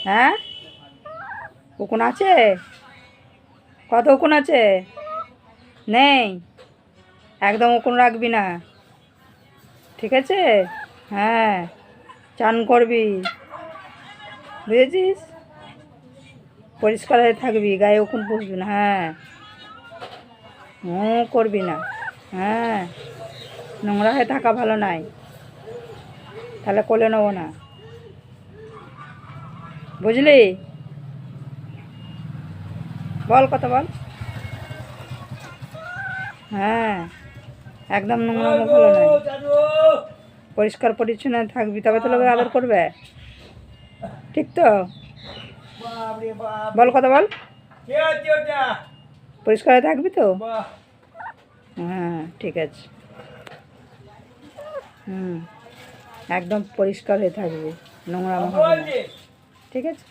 হ্যাঁ, উকুন আছে? কত উকুন আছে? নেই, একদম উকুন রাখবি না, ঠিক আছে? হ্যাঁ, চান করবি, বুঝেছিস? পরিষ্কার হয়ে থাকবি, গায়ে উকুন পুষবি না। হ্যাঁ, করবি না। হ্যাঁ, নোংরা হয়ে থাকা ভালো নাই, তাহলে কোলে নেবো না, বুঝলি? বল, কথা বল। হ্যাঁ, একদম নোংরা ভালো নয়, পরিষ্কার পরিচ্ছন্ন থাকবি, তবে তো লোকে আদর করবে, ঠিক তো? বল, কথা বল। পরিষ্কার হয়ে থাকবি তো? হ্যাঁ, ঠিক আছে। একদম পরিষ্কার হয়ে থাকবি, নোংরা হবে না, ঠিক আছে?